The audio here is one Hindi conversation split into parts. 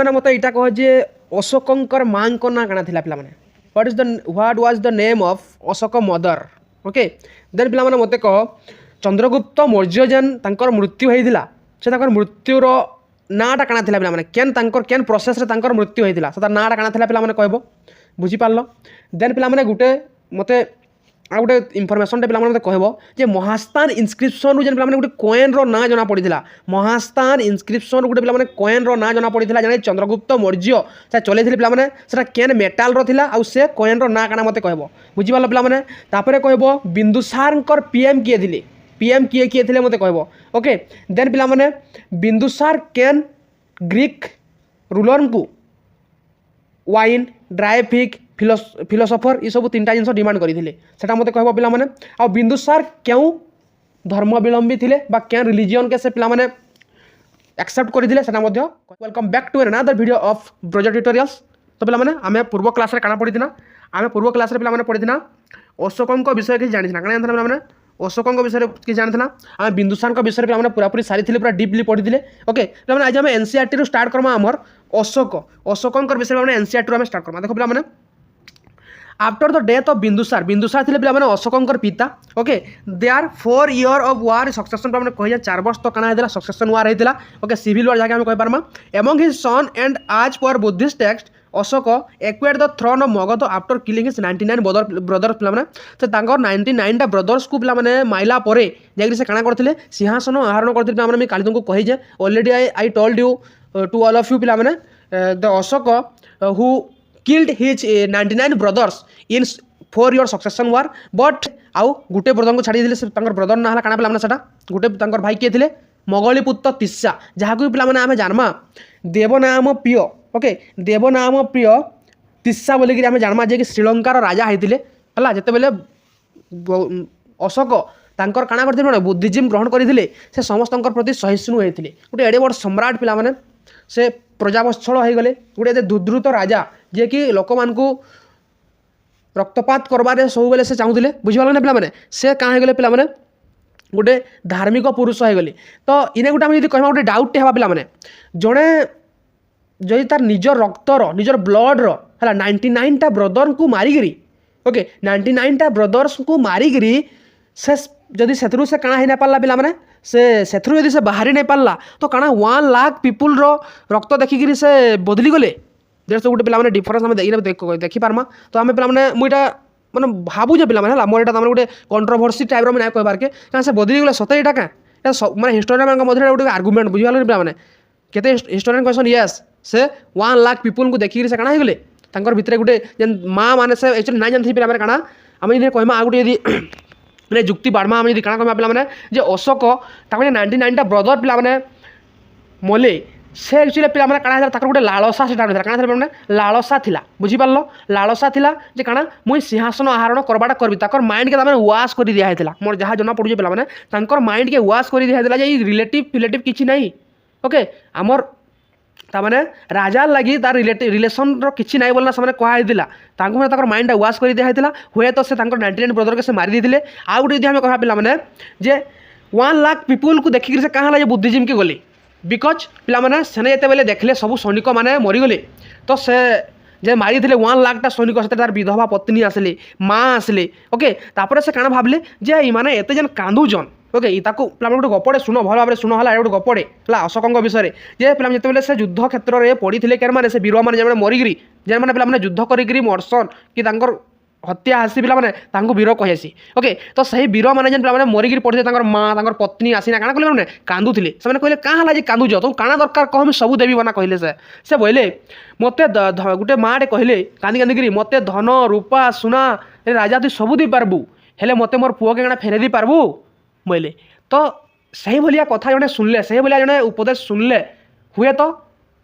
मैंने मत यहाँ कह जे अशोकंकर माँ ना काଣା थिला पिला माने what was the name of Ashoka mother okay then पिला माने मते कह चंद्रगुप्त मौर्य जेन तांकर मृत्यु होइथिला से तांकर मृत्युर नाटा काଣା थिला पिला माने केन तांकर केन प्रोसेस रे तांकर मृत्यु होइथिला से नाटा काଣା थिला पिला माने कहबो बुझी पारलो देन पिला माने गुटे मते आ गोटे इनफर्मेशन पे पे कहब जे महास्तान इनस्क्रिप्शन रु पे गोटे कॉइन रो ना जना पड़ा महास्तान इनस्क्रिप्शन गोटे पे कॉइन रो ना जना पड़ा जाने चंद्रगुप्त मौर्य से चले पे केन मेटाल रो थिला आउ से कॉइन रो ना काना मते कहब बुझीपाल पे तापर कहब बिंदुसार पीएम किए थे पीएम किए किए थे मते कहब ओके देन पे बिंदुसार केन ग्रीक रूलर को वाइन ड्राई फिग फिलोसफर ये सब तीन जिन डिमांड करते मत कह पे आ बिंदुसार क्यों धर्मावलम्बी थे क्या रिलीजियन के से पे एक्सेप्ट करते welcome back to another video of ब्रोजर ट्यूटोरियल्स तो पे आम पूर्व क्लास काଣା पढ़ीना आम पूर्व क्लास पे पढ़ीना अशोकों विषय किसी जानी क्या पे अशोकों विषय किसी जानी आम बिंदुसार विषय पे पूरापूरी सारी पूरा डीपली पढ़ी ओके पे आज आम एनसीईआरटी रू स्टार्ट करमा आमर अशोकों विषय में एनसीईआरटी रू स्टार्ट करमा देखो पे after the death of Bindusara Bindusara थे पे अशोकों पिता okay there are 4 year of war succession पे कही 4 वर्ष तो काना सक्सेसन वार होता ओके सिविल वार जहाँ कह पार्मा एमंग हिज सन एंड आज पर Buddhist text Ashoka acquired the throne of Magadha after killing his 99 brothers पे तो 99 ब्रदर्स को पे माइला पर जा काଣା करते सिंहासन आहरण करते काली तुमको कही already I told you to all of you पे the Ashoka who killed his 99 brothers in 4 year succession war but आउ गुटे ब्रदर को छाड़ी दिले ब्रदर ना काଣା पे सेटा गुटे भाई किए थे मगलीपुत्र तिस्सा जहाँ को भी पे आम जानमा देवनाम प्रिय ओके देवनाम प्रिय तिस्सा बोलिकी आम जानमा जे कि श्रीलंकार राजा होते है जिते बेले अशोक तांकर काଣା करथिले बुद्धिजिम ग्रहण करथिले से समस्त प्रति सहिष्णु होते गोटे एडे बड़ सम्राट पे से प्रजावत्सल हो गले गोटे दुद्रुत राजा जे कि लोक मान रक्तपात करबारे सब बेले से चाहूले बुझीपाल ना पे से क्या हो गले पे गोटे धार्मिक पुरुष हो गले तो इने गोटे आम कहवा गोटे डाउट है पे जड़े जदि तार निजर रक्तर निजर ब्लड है 99 ब्रदर को मारिकी ओके 99 ब्रदर्स को मारिकी से जदि से काଣା हो ना पार्ला पे से जदि से बाहरी नहीं पार्ला तो काଣା 1 लाख पीपुल रक्त देखिकी से बदली गले देश गोटे पे डिफरेन्स आम देखिपार्मा तो आम पे मुझे मैंने भावुजे पे मोर यहाँ गोटे कंट्रोवर्सी टाइप ना कहबार के क्या से बदली गले सत यहाँ क्या मैं हिस्टोरियन मध्य गोटे आर्गुमेंट बुझीपाल पे केते हिस्टोरियन कहसन यस से 1 लाख पीपुल को देखिकी से काଣା होगले भितर गोटे जेन माँ मैंने से एक्चुअली ना जानती पे काଣା आम कहमा आ गोटे मैंने जुक्ति बाढ़मा आम काଣା कहमा पे जे अशोक 99 ब्रदर पे मले से एक्चुअली पे काଣା गोटे लालसा से काଣା लालसा थिला बुझीपाल लालसा थिला जे काଣା मुई सिंहासन आहरण करवाटा करबी माइंड के वाश कर दिया मोर जहाँ जना पड़ुचे पे माइंड के वाश कर दिया रिलेटिव किसी नहीं ओके आमर ताने राजा लगी तार रिलेसन किसी ना बोलना से कहला माइंड वाश कर दिया हुए तो से 99 ब्रदर के से मारी देते आउ गोटे आम कह पे जे 1 लाख पीपुल को देखिक से कहाँ बुद्धिजिम के गली बिकज पे सेने जिते देखले सब सैनिक मैंने मरीगले तो से जे मारी थे 1 लाख सैनिक से तार विधवा पत्नी आसले माँ आसले ओके तापर से काଣା भावले जे इमाने एते जन कांदुजन ओके ताको गोटे गपड़े शुण भल भाव शुण है गोटे गपड़े है अशोकों विषय जे पे जिते से युद्ध क्षेत्र में पड़ी थे क्या से वीर मैंने मरीकी जेने पे युद्ध करी मरसन कि हत्या आसी पे वीर कहेसी ओके तो सही वीर मैंने जेन पे मरीकी पड़ी थे माँ पत्नी आसीना काଣା कले मैंने कांदुले से कहले क्या है कांदुज तुम काଣା दरकार कह मैं सब देवी बना कहले से बोले मत गोटे माँटे कहले कांदी कांदिकी मत धन रूपा सुना राजा तु सब दे पार्बू हेले मत मोर पुओ के फेरे दी पार्बू बोले तो सही भाया कथा जड़े शुणले सही भाया जड़े उपदेश शुणले हुए तो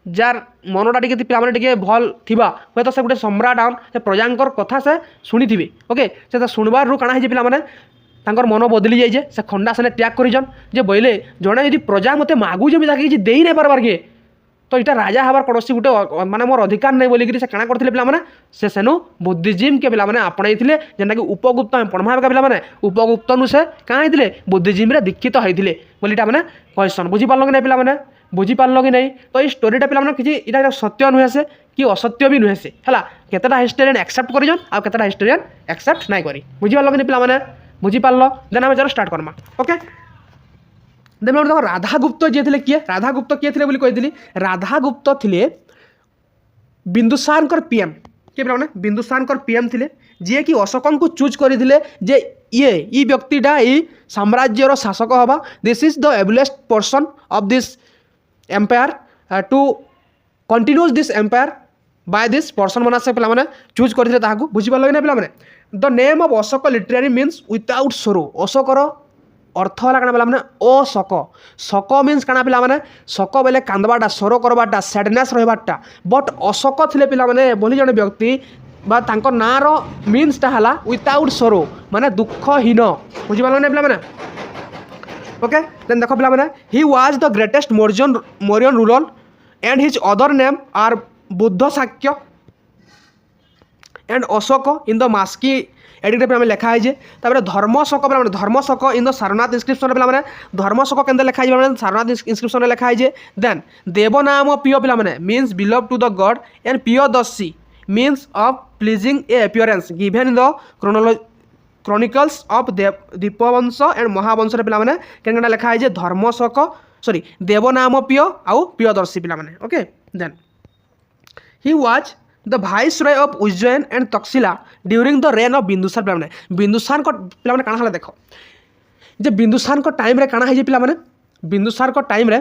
जार मनटा टे भल थिबा हुए तो से गोटे सम्राट आन से प्रजांकर कथा से शुणी थे ओके से शुणबार रू काଣା पे मन बदली जाइए से खंडा सेने त्याग करजन जे बोले जड़े यदि प्रजा मत मागुजे भी ताकि दे नहीं पार्बार के तो यहाँ राजा हबार कौन गोटे माने मोर अधिकार नहीं बोलिकी से काଣା करते पे से सेनु बुद्धिजिम के पे आपणाई जेनटा कि उपगुप्त पढ़मा पे उपगुप्त से क्या बुद्धिजिम दीक्षित होते बोलीटा मैंने कहसन बुझीपाल कि नहीं पे बुझीपार कि नहीं। तो ये स्टोरीटा पे किसी इटा सत्य नुहे से कि असत्य भी नुहे से है केतेटा हिस्टोरियन एक्सेप्ट करजन आ केतेटा हिस्टोरियन एक्सेप्ट नहीं करी बुझीपार कि नहीं पे बुझीपार देन आम जरा स्टार्ट करमा ओके। देन देखो राधागुप्त जी थे किए राधागुप्त किए थे कही राधागुप्त थे बिंदुसार पीएम किए पे बिंदुसार पीएम थे जी कि अशोक को चूज करते जे ये व्यक्तिटा ये साम्राज्यर शासक हवा this is the ablest person of this empire to continues this empire by this person मना से पे चूज करते बुझीपार कि पे the name of Ashoka literary means without sorrow अशोकर अर्थ है क्या पे अशोक शक मीन्स क्या पे शक बेले कांदबाटा सोरो करवाटा सैडनेस रहा बट अशोक थे पे बोली जड़े व्यक्ति बा तांको नार मीन्सटा है विदाउट सोरो माने दुखहीन बुझीपार पे ओके। देन देखो पे he was the greatest Mauryan ruler and his other name are Buddha Shakya and Ashoka in the Maski edict पे लिखाई Dharmashoka in the Sarnath inscription पे धर्मशक के लिखाई सारनाथ इंस्क्रिप्शन लिखाई देन देवनाम पिय पे means beloved to the god and Piyadarshi means of pleasing a appearance given in the chronicles of Dipavamsa and Mahavamsa पे क्या लिखाई धर्मशक सॉरी देवनाम पिय आउ पियदर्शी पे okay. Then he was the viceroy of Ujjain and Taxila during the reign of Bindusara पे बिंदुसार पे काଣା देख जे बिंदुसार टाइम रे काଣା पे बिंदुसार टाइम रे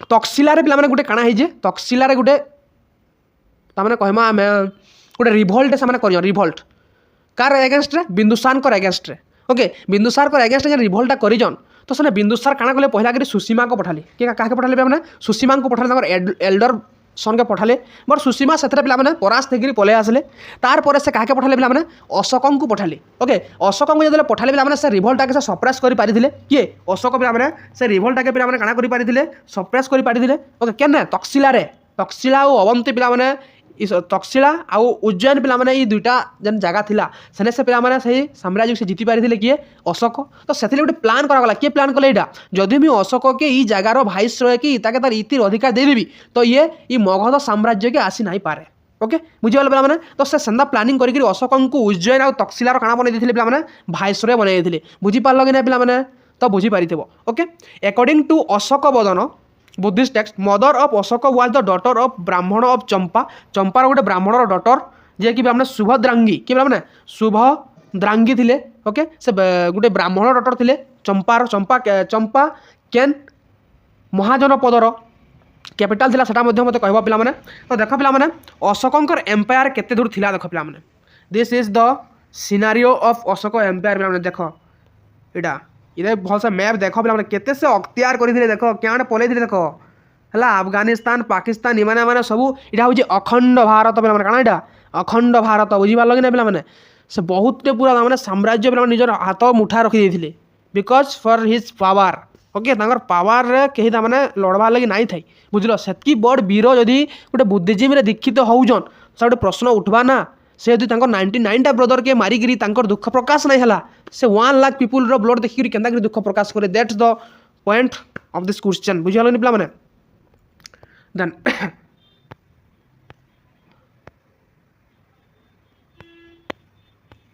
तक्षशिला पे गोटे काଣା तक्षशिला गोटे ताने कहमा आम गोटे रिभल्ट से कर रिभल्ट कार एगेन्स्ट रे बिंदुसार एगेन्स्ट रे ओके बिंदुसार एगेन्स्ट जे रिभल्टा करिजन तो से बिंदुसार काଣା कले पहला करी सुसीमा को पठाली क्या क्या पठाले पे सुसीमा को पठाले एल्डर सन के पठाले बट सुसीमा से पे परास्त होकर पलि आसले तार पर से क्या पठाले पे अशोक को पठाले ओके अशोक को जो पठाले पे से रिभल्टा के सप्रेस कर पारि किए अशोक पे से रिभल्टा के पे काଣା कर सप्रेस कर पारि ओके क्या तक्षशिला और अवंती पे तक्षशिला आउ उज्जैन पे ये दुईटा जेन जगह थिला सेने से पे से साम्राज्य से जीति पारि किए अशोक तो से गोटे प्लान करागला किए प्लान कले यहाँ जदि मुझे अशोक के ई जगार भाइस रहे कि ताके तार इतिर अधिकार देदेवी तो ये मगध साम्राज्य के आसी नहीं पारे ओके बुझे पे तो से सेंदा प्लानिंग करके अशोक को उज्जैन और तक्षशिलार काଣା बनई पे भाइसरय बनई बुझीपार कि नहीं पे तो बुझीपार okay. According to Ashok Vadan Buddhist text mother of Ashok was the daughter of ब्राह्मण ऑफ चंपा चंपार गोटे ब्राह्मणर डॉटर जे कि शुभद्रांगी कि शुभद्रांगी थिले ओके से गोटे ब्राह्मण डॉटर थिले चंपार चंपा केन महाजनपदर कैपिटल थिला सेटा मते कहबा पिला माने तो देख पिला माने अशोकंकर एम्पायर केते दूर थिला देख पिला माने this is the scenario of Ashoka empire पिला माने देख इडा इधर भलसे मैप देख पे केते से अख्तियार करते देख क्या पलि देख है अफगानिस्तान पाकिस्तान इमाने माने सबू इटा हूँ अखंड भारत पे क्या यहाँ अखंड भारत बुझीपार कि नहीं पे से बहुत पूरा मैंने साम्राज्य पे निजर हाथ मुठा रखी देते because for his power okay power रे कहीं ताने लड़बार लगी नाई थी बुझल से बड़ वीर जदि गोटे बुद्धिजीवी दीक्षित होउजन से गोटे प्रश्न उठवा ना से यदि 99टा ब्रदर के मारिकी दुख प्रकाश नहीं है से 1 लाख पीपुल रो ब्लड देखिक केन्ता दुख प्रकाश करे that's the point of this question बुझल पे मैंने देन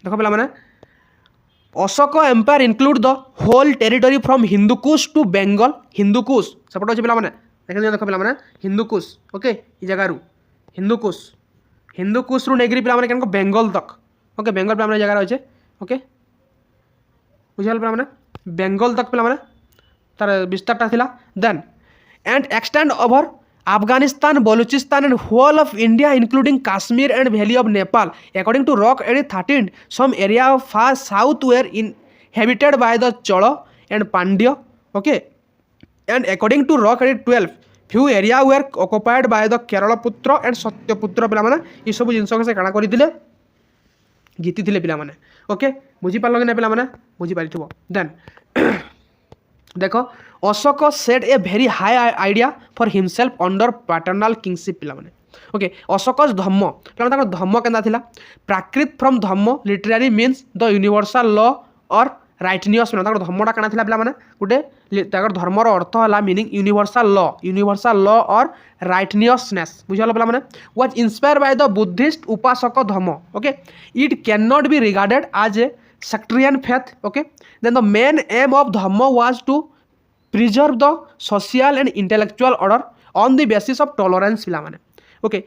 देख पे मैंने Ashoka empire include the whole territory from Hindukush to Bengal Hindukush सेपट अच्छे पे देख पे हिंदुकुश ओके ये जगह हिंदुकुश हिंदुकुश रू नेगरी पे बेंगल तक ओके बेंगल पे जगह अच्छे ओके बुझल पे बेंगल तक पे तार विस्तारटा थिला then and extend over Afghanistan Baluchistan and whole of India including Kashmir and valley of Nepal according to rock एडिट 13 some area of far south were inhabited by the Chola and Pandya okay and according to rock एडिट 12 few area were occupied by the Keralaputra and Satyaputra पे ये सब जिनस से काଣା करते जीति पे ओके बुझीपार कि नहीं पे बुझीपार देन देख Ashoka set a very high idea for himself under paternal kingship पे ओके अशोक धम्म पे धम्म के Prakrit from Dhamma literary means the universal law और राइटनियस पिला धर्मटा काना थिला पिला माने गुटे धर्मर अर्थ है मीनिंग यूनिवर्सल लॉ और राइटनियसनेस बुझल पिला माने was inspire by the Buddhist upasaka dharma okay it can not be regarded as a sectarian faith okay then the main aim of dharma was to preserve the social and intellectual order on the basis of tolerance पिला माने okay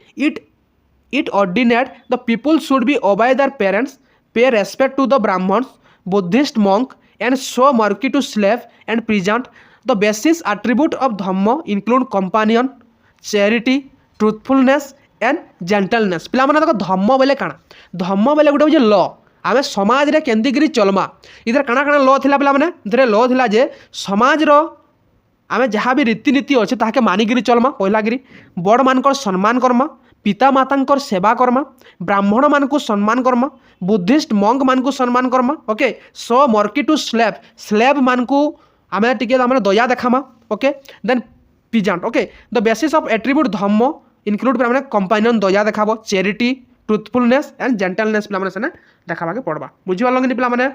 it ordinate the people should be obey their parents पे respect to the Brahmins Buddhist monk and show mercy to slave and peasant. The basic attribute of dhamma include companion, charity, truthfulness and gentleness. पिला माने देखो धम्म बोले काना धम्म बोले गोटे हूँ लॉ आम समाज रे केंदी चलमा इधर काना काना लॉ थिला पिला माने इधर लॉ थिला जे समाज रो आम जहाँ भी रीतिनीति अच्छे ताके मानिकी चलमा पहलागिरी बड़ मानकर सम्मान करमा पिता माता सेवा करमा ब्राह्मण मान को सम्मान करमा बुद्धिस्ट मंक मान को सम्मान करमा okay so mercy to slave मान को आम टे दया देखामा okay then peasant okay the basis of attribute Dhamma include पे कंपानियन दया देखाब चैरिटी ट्रुथफुलनेस एंड जेंटलनेस पे से देखाबा के पड़वा बुझीपाल कि पे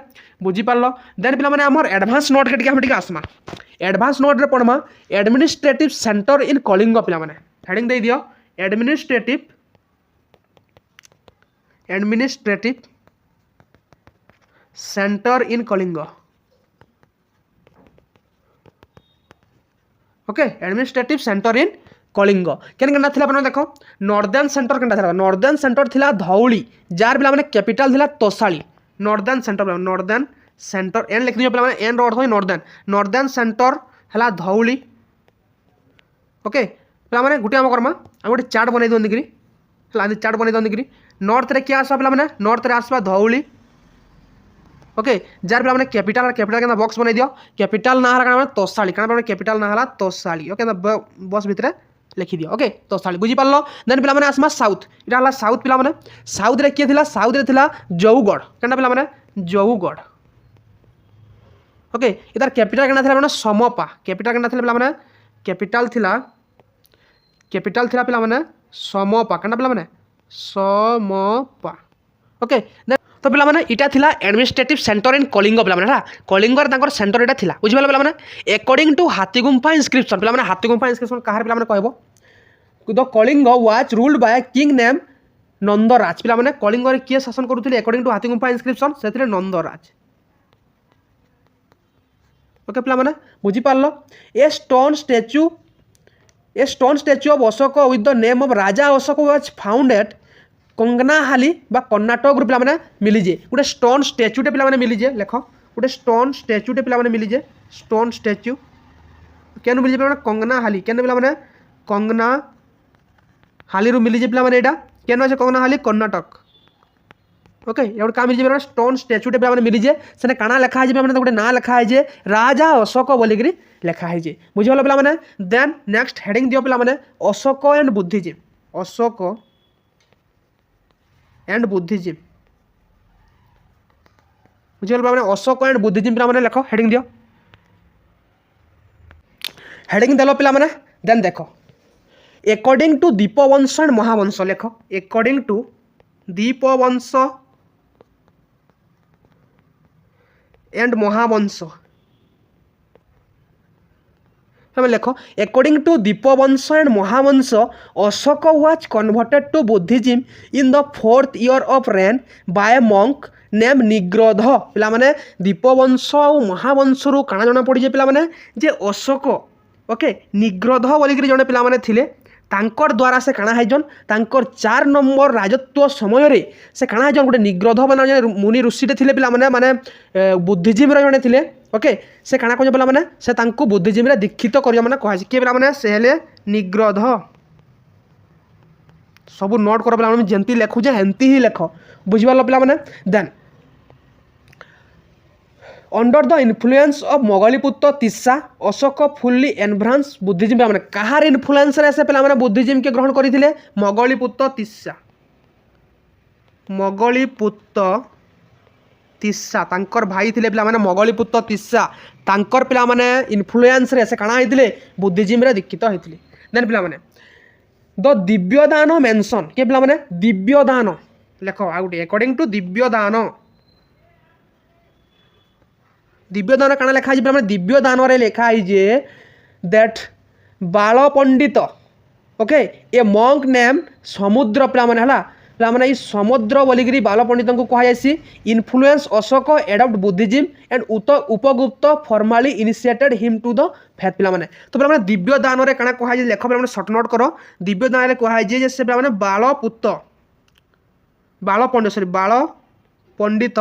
बुझीपाल देन पे आम एडभांस नोट के हम आसमा एडभांस नोट रे पढ़मा एडमिनिस्ट्रेटिव सेंटर इन कलिंग पे हेडिंग दे दियो एडमिनिस्ट्रेटिव सेंटर इन कलिंग ओके एडमिनिस्ट्रेटिव सेंटर इन कलिंग केना थिला देखो नॉर्दर्न सेंटर केना थिला नॉर्दर्न सेंटर थिला धौली जार पिला माने कैपिटल थिला तोसाली नॉर्दर्न सेंटर एन लिख दियो पिला माने एन रो अर्थ नॉर्दर्न सेंटर हला धौली ओके पिला माने गुटे हम करमा हम गोटे चार्ट बनै दोन दिकरी हला चार्ट बनै दोन दिकरी नॉर्थ रे क्या आसबा पिला माने नॉर्थ रे आसबा धौली ओके जार पिला माने कैपिटल के बॉक्स बनै दियो कैपिटल ना हला काना तोसाली काना कैपिटल ना हला तोसाली ओके बॉक्स भितरे लिखि दियो ओके तोसाली बुझी पारलो देन पिला माने आसमा साउथ इटा हला साउथ पिला माने साउथ रे के थिला साउथ रे थिला जौगढ़ केना पिला माने जौगढ़ ओके इधर कैपिटल केना थिला माने समपा कैपिटल केना थिला पिला माने कैपिटल थिला पिला माने समपा केना पिला माने समपा ओके तो पिला माने इटा थिला एडमिनिस्ट्रेटिव सेंटर इन कलिंग पिला माने कलिंग रे तांकर सेंटर इटा थिला बुझी पारलो पिला माने अकॉर्डिंग टू हाथीगुम्फा इंस्क्रिप्शन पिला माने हाथीगुम्फा इंस्क्रिप्शन कहार पिला माने कहबो the Kalinga was ruled by king name Nandraj पिला माने कलिंग रे किए शासन करूथिले अकॉर्डिंग टू हाथीगुम्फा इंस्क्रिप्शन सेथिरे नंदराज ओके पिला माने बुझी पारलो a stone statue of Ashoka with the name of Raja Ashoka was found at Kanaganahalli बा कर्णाटक पे पे मिलीजे गोटे स्टोन स्टैच्यूटे पे मिलीजे लेख गोटे स्टोन स्टैच्यूटे पे मिलीजे स्टोन स्टैच्यू क्या मिलीजे पे कंगनाहाली क्या पे कंगनाहाली मिलीजे पे यहाँ क्या अच्छे कंगनाहाली कर्णाटक ओके ये क्या मिलीजे स्टोन स्टैच्यूटे पे मिलीजे से काना लेखाई गोटे ना लेखाई राजा अशोक बोलिकी लेखाई बुझे पे देन नेक्स्ट हेडिंग दियो पे अशोक एंड बुद्धिजीम अशोक एंड बुद्धिजीम बुझे पे अशोक एंड बुद्धिजीम पे लेख हेडिंग दियो हेडिंग देल पे देन देख according to Dipavamsa and Mahavamsa लेख according to Dipavamsa and Mahavamsa लेख according to Dipavamsa and Mahavamsa Ashoka was converted to Buddhism in the 4th year of reign by monk name Nigrodha पिला माने दीपवंश और महावंश रु काना जना पड़ी पिला माने जे अशोक ओके निग्रोध बोलिकी जड़े पिला माने थिले तांकर द्वारा से काना हैजन तांकर 4 नंबर राजत्व समय रे से काना हैजन गोटे निग्रोध बना जने मुनि ऋषिटे थिले पिला माने माने बुद्धिजीम रे जने थिले ओके से काना को पिला माने से तांको बुद्धिजीम रे दीक्षित करिया माने कहै के पिला माने से हेले निग्रोध सब नोट कर पिला माने जेंती लेखु जे हेंती ही लेख बुझिबाल पिला माने then under the influence of Moggaliputta Tissa Ashoka fully enhance Buddhism पे कहार इन्फ्लुएंस रे से पिला माने बुद्धिजीम के ग्रहण करथिले मोगलीपुत्र तिस्सा तांकर भाई थिले पिला माने मोगलीपुत्र तिस्सा तांकर पिला माने इन्फ्लुएंस रे से काना हैतिले बुद्धिजीम रे दीक्षित हैतिले देन पिला माने द दिव्यदान मेंशन के पिला माने दिव्यदान लेख आ गुटे अकॉर्डिंग टू दिव्यदान दिव्य दान काना लिखा है दिव्य दान रे लिखा है जे दैट बाल पंडित ओके ए मंक नेम समुद्र पिला माने हला पिला माने समुद्र बोलिकी बाल पंडित को कहा जायसी influence Ashoka adapt Buddhism and Upagupta formally initiated him to the faith पिला माने तो पिला माने दिव्य दान रे काना कहा जाय लेख पिला माने शॉर्ट नोट करो दिव्य दान रे कहा जाय जे से पिला माने बाल पंडित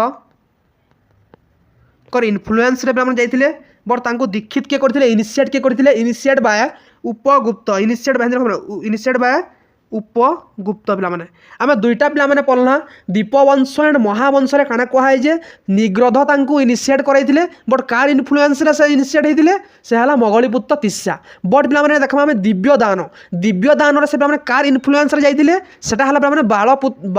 कर इन्फ्लुएंस रे पिला माने जाइथिले बट तांको दीक्षित के करथिले इनिशिएट के करथिले initiate bye Upagupta initiate bye Upagupta पिला माने आमे दुईटा पिला माने पढ़ला दीपवंश एंड महावंश रे काना कहा है जे निग्रध तांको इनिशिएट करैथिले बट कार इन्फ्लुएंस रे से इनिशिएट हेतिले से हला मोगलीपुत्र तिस्सा बट पिला माने देखमा आमे दिव्य दान रे से पिला माने कार इन्फ्लुएंस रे जाइथिले सेटा हला पिला माने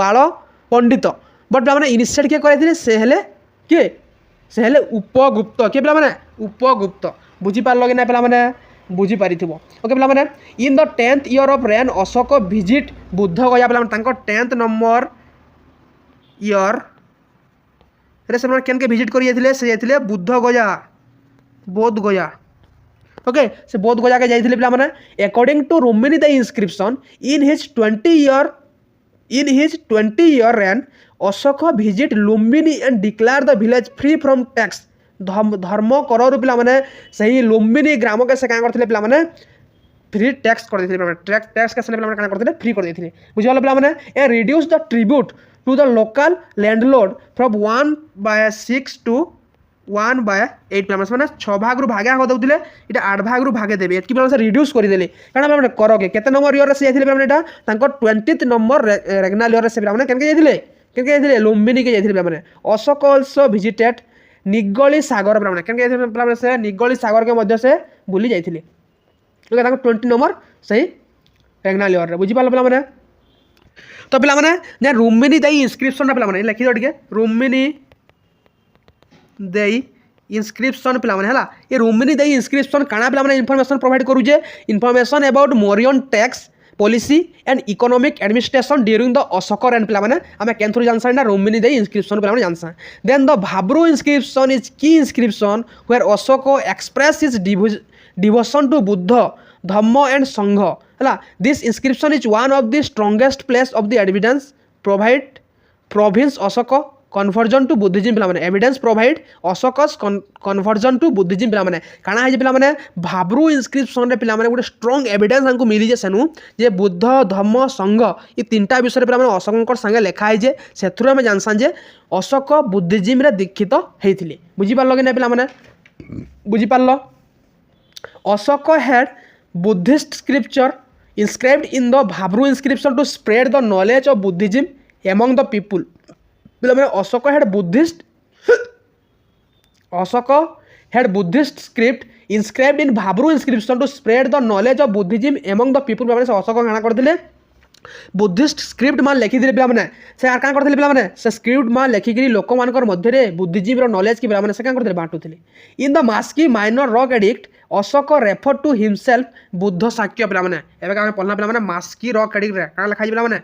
बाल पंडित बट पिला माने इनिशिएट के करैथिले से हेले उपगुप्त के पिला माने उपगुप्त बुझी पारलो कि ना पिला माने बुझी पारिथिबो ओके पिला माने in the 10th year of rain Ashok visit Buddha गया पिला माने तांको 10th नंबर ईयर रे से केन के विजिट करि जाइथिले से जाइथिले बोध गया ओके से बोध गया के जाइथिले पिला माने according to Rummindei the inscription in his 20 year reign Ashoka visit Lumbini and declare the village free from tax धर्म कर पिला माने सही लुम्बिनी ग्राम के से का करथिले पिला माने फ्री टैक्स कर देथिले टैक्स के से पिला माने का करथिले फ्री कर देथिले बुझियाला पिला माने a reduce the tribute to the local landlord from 1/6 to 1/8 पिला माने 6 भाग रु भागा हो दउतिले इटा 8 भाग रु भागे देबे एतकी पिला से रिड्यूस कर देले काना पिला माने करो के केते नंबर ईयर रे से जाइथिले पिला माने एटा तांको 20th नंबर रेगनाल ईयर रे से पिला माने केन के जाइथिले लुम्बिनी के जाइथिले पिला माने अशोक आल्सो विजिटेड निगली सागर पिला माने केन के पिला माने से निगली सागर के मध्य से बुली जाइथिले ओके तांको 20 नंबर सही रेगनाल ईयर रे बुझी पालो पिला माने तो पिला माने जे रुम्बिनी दई इंस्क्रिप्शन पिला माने लिखि दो टिके रुम्बिनी दई इंस्क्रिप्शन पिला माने हला ये रुम्बिनी दई इंस्क्रिप्शन काना पिला माने इंफॉर्मेशन प्रोवाइड करू जे information about Mauryan tax policy and economic administration during the Ashoka reign पिला माने आमे केनथुर जानसा ना रुम्बिनी दई इंस्क्रिप्शन पिला माने जानसा then the Bhabru inscription is key inscription where Ashoka express is devotion to Buddha Dhamma and Sangha हला this inscription is one of the strongest place of the evidence provide province Ashoka conversion to Buddhism पिला माने evidence provide Ashoka's conversion to Buddhism पिला माने काना है जे पिला माने भाब्रू इंस्क्रिप्शन रे पिला माने गोटे स्ट्रांग एविडेंस हमको मिली जे सेनु जे बुद्ध धम्म संघ ई तीनटा विषय पिला माने अशोककर संगे लेखा है जे सेथुर हम जानसान जे अशोक बुद्धिज्म रे दीक्षित हेथिले बुझी पारलो कि नै पिला माने बुझी पारलो Ashoka had Buddhist scripture inscribed in the Bhabru inscription to spread the knowledge of Buddhism among the people. Ashoka had Buddhist script inscribed in Bhabru inscription to spread the knowledge of Buddhism among the people. Ashoka काना करथिले बुद्धिस्ट स्क्रिप्ट मान लिखि दिले पिला माने से आर का करथिले पिला माने से स्क्रिप्ट मान लिखि करी लोक मानकर मध्य रे बुद्धिजीव रो नॉलेज की पिला माने से का करथिले बांटुथिले in the Maski minor rock edict Ashoka refer to himself Buddha Shakya पिला माने एबे का पढना पिला माने मास्की रॉक एडिक्ट रे का लिखा पिला माने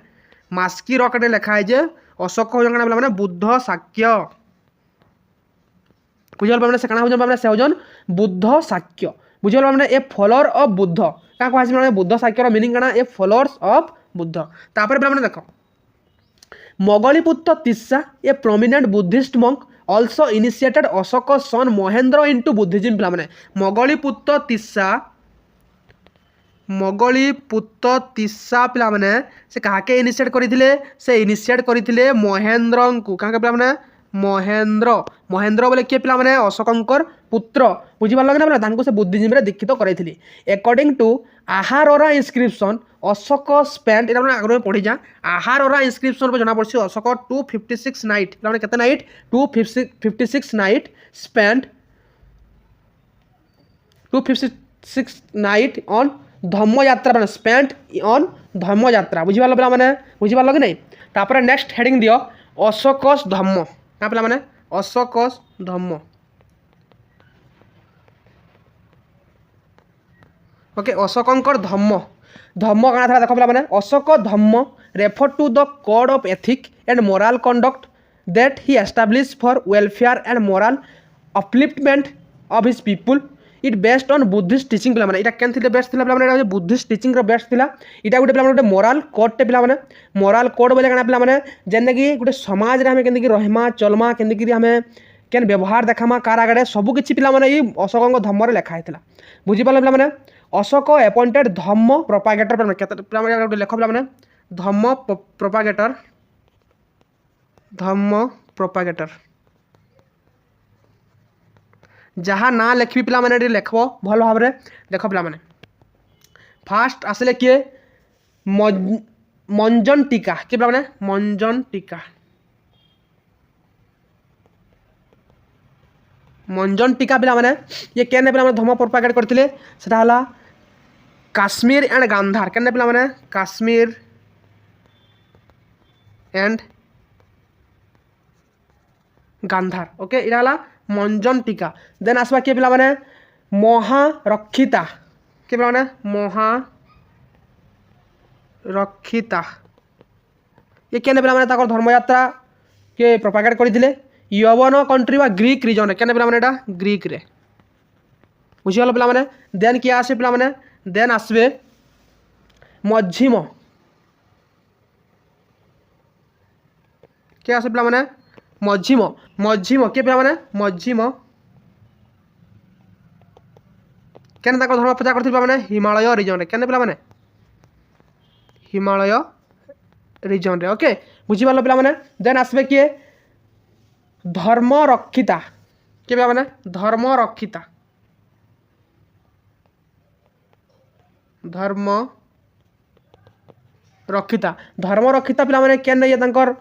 मास्की रॉक एडिक्ट लिखा है जे अशोक हो जंगना पिला माने बुद्ध साक्य बुझल माने से काना हो माने से होजन बुद्ध साक्य बुझल माने ए फॉलोअर ऑफ बुद्ध का कहै माने बुद्ध साक्य रो मीनिंग काना ए फॉलोअर्स ऑफ बुद्ध तापर पिला माने देखो मोगलीपुत्र तिस्सा ए prominent Buddhist monk also initiated Ashoka's son Mohendra into Buddhism पिला माने मोगलीपुत्र तिस्सा पिला माने से काके इनिशिएट करिथिले से इनिशिएट करिथिले महेंद्र को काके पिला माने महेंद्र बोले के पिला माने अशोकंकर पुत्र बुझी पारल ना तांको से बुद्धिज्म रे दीक्षित करैथिले according to Ahraura inscription Ashoka spend एटा माने आगरो पढि जा आहारोरा इंस्क्रिप्शन पर जना पड़छि अशोक 256 नाइट पिला माने केते night 256 night spend 256 night on Dhamma yatra माने स्पेंड ऑन धम्म यात्रा बुझी पारल पिला माने बुझी पारल कि नै तापर नेक्स्ट हेडिंग दियो अशोकस धम्म का पिला माने अशोकस धम्म ओके अशोकंकर धम्म धम्म काना था देखो पिला माने Ashoka Dhamma refer to the code of ethic and moral conduct that he establish for welfare and moral upliftment of his people it based on Buddhist teaching पिला माने इटा केन थिले बेस्ट थिला पिला माने इटा बुद्धिस्ट टीचिंग रो बेस्ट थिला इटा गुटे पिला माने गुटे मोरल कोड टे पिला माने मोरल कोड बोले काना पिला माने जेने कि गुटे समाज रे हमें केंदि कि रहमा चलमा केंदि कि हमें केन व्यवहार देखामा कार आगडे सब किछि पिला माने ई अशोकଙ୍କ धम्म रे लेखा हेतिला बुझि पाले पिला माने अशोक अपॉइंटेड धम्म प्रोपागेटर पिला माने केते पिला माने गुटे लेख पिला माने धम्म प्रोपागेटर जहाँ ना लिखी पिला माने लेखब भल भाव में देख पिला माने फास्ट आसले किए मंजन टीका किए पिला माने मंजन टीका पिला माने ये केने पिला माने धर्म प्रोपागेट करथिले सेटा हला काश्मीर एंड गांधार केने पिला माने काश्मीर एंड गांधार ओके इरा हला मंजन टीका देन आसवा किए पिला माने महारक्षिता किए पिला माने महारक्षिता ये केने पिला माने ताकर धर्मयात्रा के प्रोपागेट करथिले यवन कंट्री बा ग्रीक रीजन रे केने पिला माने एटा ग्रीक रे बुझिगल पिला माने देन किया आसे पिला माने देन आसबे मझिम क्या आसे पिला माने मझिम के पिला माने मझिम केने ताको धर्म प्रचार करथिल माने हिमालय रीजन रे केने पिला माने हिमालय रीजन रे ओके बुझि पालो पिला माने देन आसबे किए धर्म रक्षिता के पिला माने धर्म रक्षिता पिला माने केने ये तांकर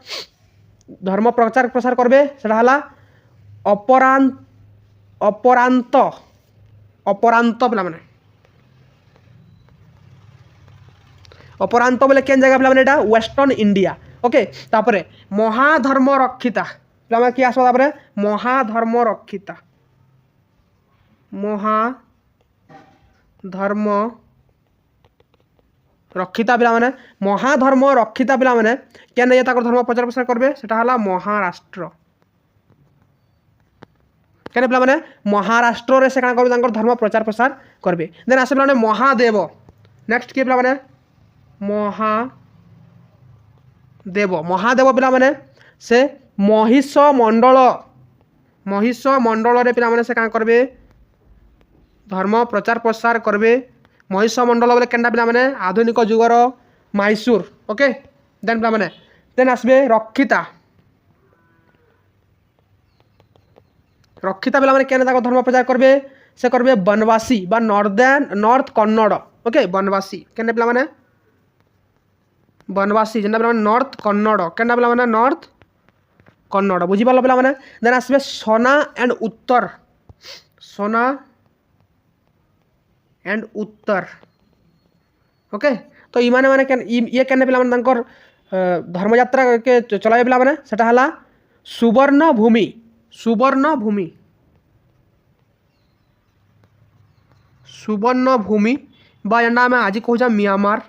धर्म प्रचार प्रसार करबे सेटा हला अपरांत पिला माने अपरांत बोले केन जगह पिला माने एटा वेस्टर्न इंडिया ओके तापरे महाधर्म रक्षिता पिला माने कि आसो तापरे महाधर्म रक्षिता पिला माने महाधर्म रक्षिता पिला माने केने ये ताकर धर्म प्रचार प्रसार करबे सेटा हला महाराष्ट्र केने पिला माने महाराष्ट्र रे से काना करबे ताकर धर्म प्रचार प्रसार करबे देन आसे पिला माने महादेव नेक्स्ट के पिला माने महादेव पिला माने से महिष मंडल रे पिला माने से काना करबे धर्म प्रचार प्रसार करबे महिष मंडल बोले केनटा पिला माने आधुनिक जुगर मैसूर ओके देन पिला माने देन आसबे रक्षिता पिला माने केने ताको धर्म प्रचार करबे से करबे बनवासी बा नॉर्थ कन्नड़ ओके बनवासी केने पिला माने बनवासी जेना पिला माने नॉर्थ कन्नड़ केना पिला माने नॉर्थ कन्नड़ बुझि पालो पिला माने देन आसबे सोना एंड उत्तर ओके तो इमाने माने ये केने पिला माने तांकर धर्म यात्रा के चलाए पिला माने सेटा हला सुवर्ण भूमि बा एंडा में आज कहूँ म्यांमार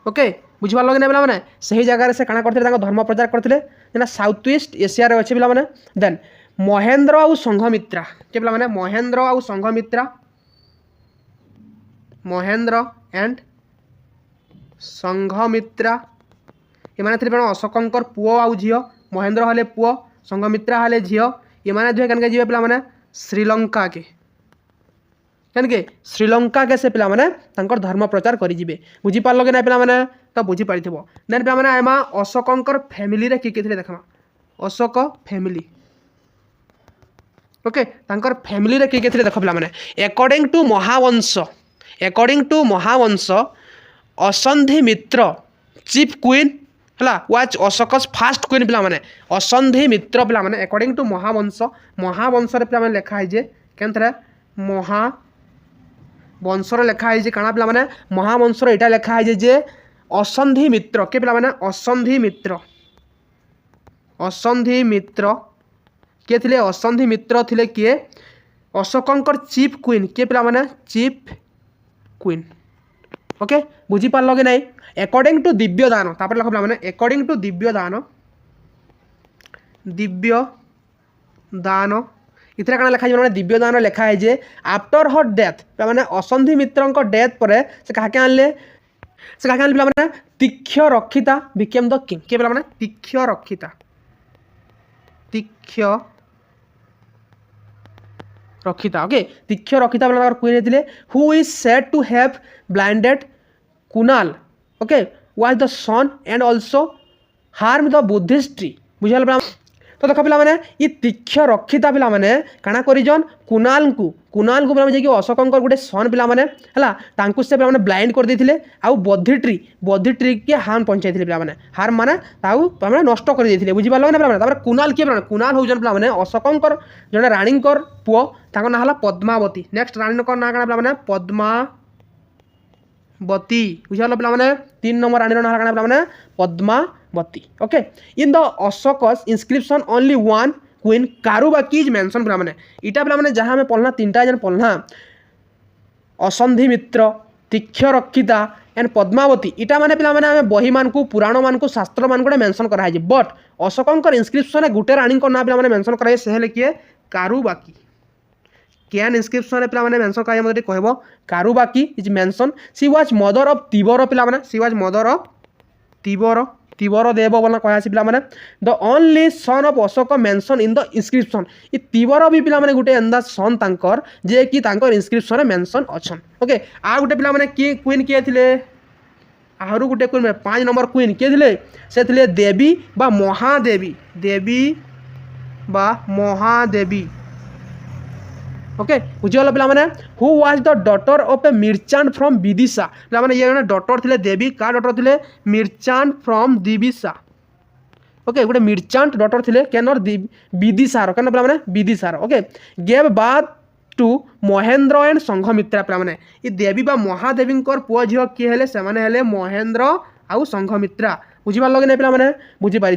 ओके बुझी पार्ल कि ना पिला माने सही जगह से काना करथिले तांको धर्म प्रचार करथिले जेना साउथ ईस्ट एशिया रे अछि पिला माने देन महेंद्र और संघमित्रा के पिला माने महेंद्र एंड संघमित्रा एमाने थिले अशोकंकर पुओ आउ झियो महेंद्र हले पुओ संघमित्रा हले झियो एमाने दुहे कनके जिवे पिला माने श्रीलंका के से पिला माने तांकर धर्म प्रचार करि जिवे बुझी पार्लो कि ना पिला माने तो बुझी पारिथिबो देन पिला माने एमा अशोकंकर फैमिली रे के थिले देखमा अशोक फैमिली ओके तांकर फैमिली रे के थिले देखो पिला माने according to Mahavamsa Asandhimitra chief queen हला वाच अशोकस फास्ट क्वीन पिला माने असंधि मित्र पिला माने अकॉर्डिंग टू महावंश रे पिला माने लेखा है जे केनथरे महावंश रे लेखा है जे काना पिला माने महावंश रे एटा लेखा है जे असंधि मित्र के पिला माने असंधि मित्र के थिले असंधि मित्र थिले किए अशोकंकर चीफ क्वीन के पिला माने चीफ क्वीन ओके बुझी पार्ल कि नहीं अकॉर्डिंग टू दिव्यदान तापर लख पिला माने अकॉर्डिंग टू दिव्यदान दान इतने काଣା लिखा है दिव्य दान लिखा है जे आफ्टर हर डेथ मैंने असंधि मित्र डेथ पर से क्या आनले से क्या आनले पे तीक्ष रक्षिता बिकेम द किंग के पे तीक्ष रक्षिता ओके तीक्ष रक्षिता पे क्वीन होते who is said to have blinded Kunal okay was the son and also harm the Buddhist tree बुझे तो देख पे ये तीक्ष रक्षिता पे काଣା करिजन कुणाल को पे अशोक गोटे सन पे से पे ब्लाइंड कर देते आउ बोधि ट्री के हार्म पहुँचाई पे हार्म माने पे नष्ट कर देते बुझीपार ना पे कुणाल किए कुणाल होजन पे अशोक जड़े राणी पुओ ना है पद्मावती नेक्स्ट राणी ना क्या पद्मावती बुझाल पे 3 नंबर राणी ना पे Padmavati okay in the Ashoka's inscription only one queen Karuvaki is mention पे इटा पे जहाँ हमें पढ़ना 3टा जन पढ़ना असंधि मित्र तीक्ष रक्षिता एंड पद्मावती इटा माने पे आम बही मान को पुराण मान को शास्त्र मान को मेंशन कराई बट अशोक इंस्क्रिप्शन गुटे राणी ना पे मेंशन कराई से हेले किए कारुबाकी कैन इंस्क्रिप्शन पे मेंशन कराई मतलब कहब Karuvaki is mention she was mother of Tivara पे she was mother of Tivara देव बोला कहे पे the only son of Ashoka mention in the inscription ये तिबर भी पे गोटे एंदा सन तांकर जे कि तांकर इंस्क्रिप्शन मेंशन अच्छन ओके आ गोटे पे किए क्वीन किए थे आहरु गोटे क्वीन 5 नंबर क्वीन किए थे से थे देवी बा महादेवी ओके बुझीगल पे who was the daughter of a merchant from Vidisha पे ये डॉटर थे देवी का डॉटर थे मिर्चांट फ्रॉम दिविशा ओके गोटे मिर्चांट डॉटर थे कैनर विदिशार क्या पे विदिशार okay gave birth to Mahendra and Sanghamitra पे ये देवी बा महादेवी पुओ झील किए हेले से महेंद्र आउ संघमित्रा बुझीपार कि नहीं पे बुझीपारी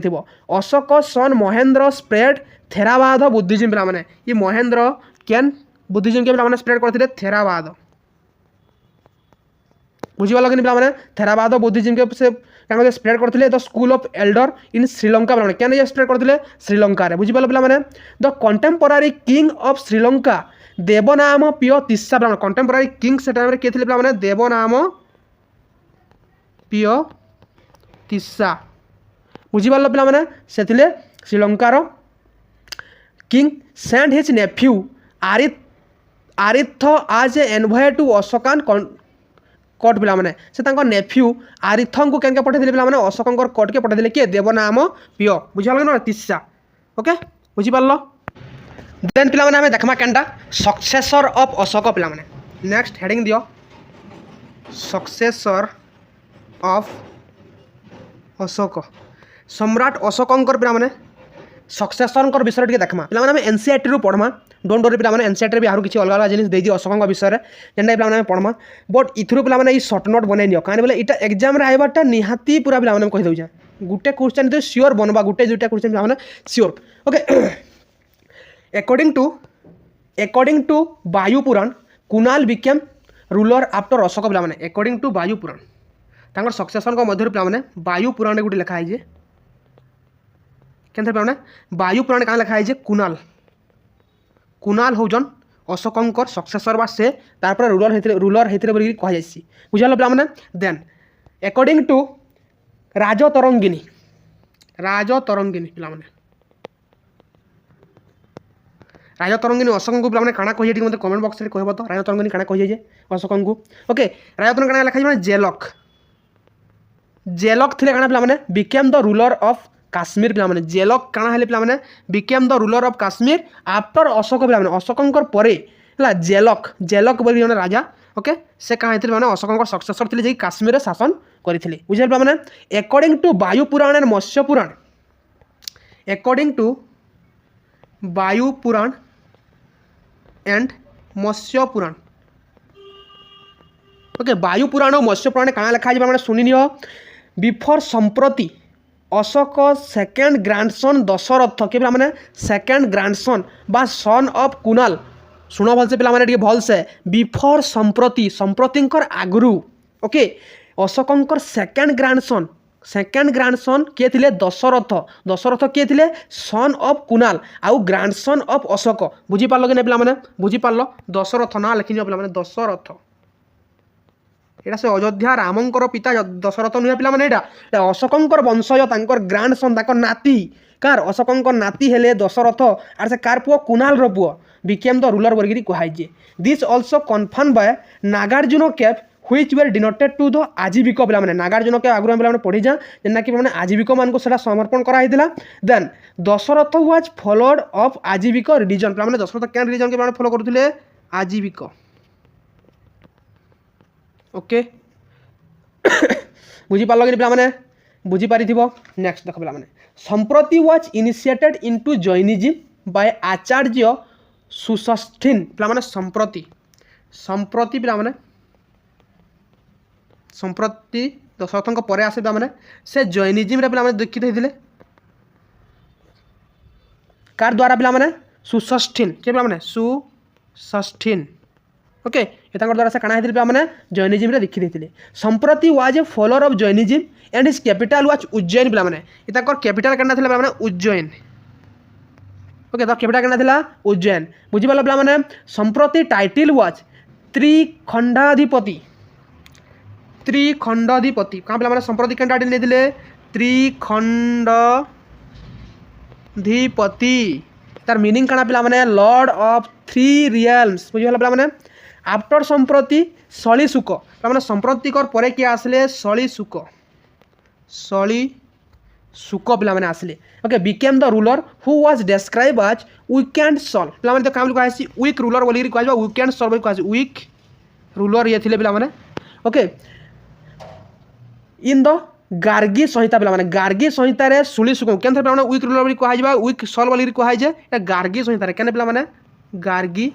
अशोक सन महेंद्र स्प्रेड थेरावाद बुद्धिज्म पे ये महेंद्र कैन बुद्धिज्म के पे स्प्रेड करते थेरावाद बुझीपार कि पे थेरावाद बुद्धिज्म के से क्या स्प्रेड करते द स्कूल ऑफ एल्डर इन श्रीलंका पे क्या स्प्रेड करते श्रीलंका बुझीपार पे the contemporary king of Sri Lanka देवनाम पियो तिस्सा पे कंटेम्पोरारी किंग से टाइम किए थे पे देवनाम पियो तिस्सा बुझीपार पे से श्रीलंकार किंग सेंड हिज नेफ्यू आरिथ आज ए एनभय टू अशोकान कोर्ट पे से नेफ्यू आरिथ को क्या पठे पे अशोक कोर्ट के पठे किए देवनाम पियो बुझल ना तिस्सा ओके बुझीपार देन पे आम देखमा क्या सक्सेसर ऑफ अशोक पे नेक्स्ट हेडिंग दियो सक्सेसर ऑफ अशोक सम्राट अशोक पे सक्सेसर विषय टे देखमा पे एनसीईआरटी रू पढ़मा डोंट वरी पे एनसीईआरटी भी आरु किसी अलग अलग जिनिस देदी अशोक विषय में जेनटा पे पढ़मा बट इथरू पे सर्ट नोट बनई नियो कहीं बोले यहाँ एग्जाम आइबाटा निहाती पूरा पे कही दौचे गोटे क्वेश्चन तो सियोर बनवा गोटे दुईटा क्वेश्चन पे sure okay according to Vayu Purana Kunal became ruler after Ashoka पे according to Vayu Purana succession मध्य पे वायु पुराण गोटे लिखाई जे क्या पे वायु पुराण क्या लिखाई जे कुणाल हौजन अशोक सक्सेसर बा से तार रूलर होते कह बुझल पे देन अकॉर्डिंग टू राजतरंगिनी पे राजतरंगिनी अशोक को पे काଣା कही मतलब कमेंट बॉक्स में कहब तो राजतरंगिनी काଣା कही अशोक को ओके राजतरंगिनी काଣା लिखाई जेलक थे काଣା पे became the ruler of Kashmir पे जेलक काଣା हेले पे became the ruler of Kashmir after Ashoka पे अशोक पर जेलक बोली जन राजा ओके से क्या होते अशोक सक्सेसर थे काश्मीर शासन करते बुझे पे according to Vayu Purana and Matsya Purana according to Vayu Purana and Matsya Purana okay वायु पुराण और मत्स्य पुराण क्या लिखाई शुणी बिफोर संप्रति अशोक सेकेंड ग्रांडसन दशरथ के पे सेकेंड ग्रांडसन बा सन ऑफ कुणाल शुण भलसे पे भल से बिफोर संप्रति आगुरी okay Ashok second grandson second grandson किए थे दशरथ दशरथ किए थे सन ऑफ कुणाल आउ ग्रांडसन ऑफ अशोक बुझीपार कि नहीं पे बुझीपार दशरथ ना लिखि पे दशरथ यहाँ से अयोध्या रामंकर पिता दशरथ नुहे पे यहाँ अशोकंकर वंशज तांकर ग्रांडसन तांकर नाती कार अशोकंकर नाती हेले दशरथ आर से कार पुओ कुणाल रो पुओ बिकेम द रूलर बोलिकी कहुए this also confirm by Nagarjuna cave which were denoted to the Ajivika पे नागार्जुन के आगुरी पे पढ़ी जा जेना कि मैंने आजीविक मान समर्पण कराई then Dasharatha was followed of Ajivika religion पे दशरथ क्या रिलीजन के फॉलो करते आजीविक ओके बुझीपार कि पे बुझीपारी नेक्स्ट देख पे Samprati was initiated into Jainism by Acharya Suhastin पे संप्रति संप्रति पे संप्रति दशरथ पर आसे पे से जैनिज्म पे दीक्षित होते कार द्वारा पे सुषष्ठिन के पे सुषष्ठिन ओके ये द्वारा से काना पे जैनिज्म दीक्षित होते संप्रति was a follower of Jainism and his capital was Ujjain पे ये कैपिटल क्या पे उज्जैन ओके तो कैपिटल क्या उज्जैन बुझीपाल पे संप्रति टाइटिल वाज त्रिखंडाधिपति त्रिखंडाधिपति कहाँ पे संप्रति क्या टाइटिल नहीं त्रिखंडाधिपति तार मीनिंग कଣା पे लॉर्ड ऑफ थ्री रियल्म्स बुझीपाल पे आफ्टर संप्रति सलीसुक पे संप्रति पर किए आसले सलीसुक सलीसुक पे आसले okay became the ruler who was describe आज वीक एंड सॉल पे तो क्या कहे वीक रूलर बोलिक कह वीक एंड सॉल कहे वीक रूलर ये थे पे ओके इन द गार्गी संहिता पे गार्गी संहिता सुलीसुक क्या पे वीक रूलर बोली कह वीक सॉल बोलिक कहुए गार्गी संहिता क्या पे गार्गी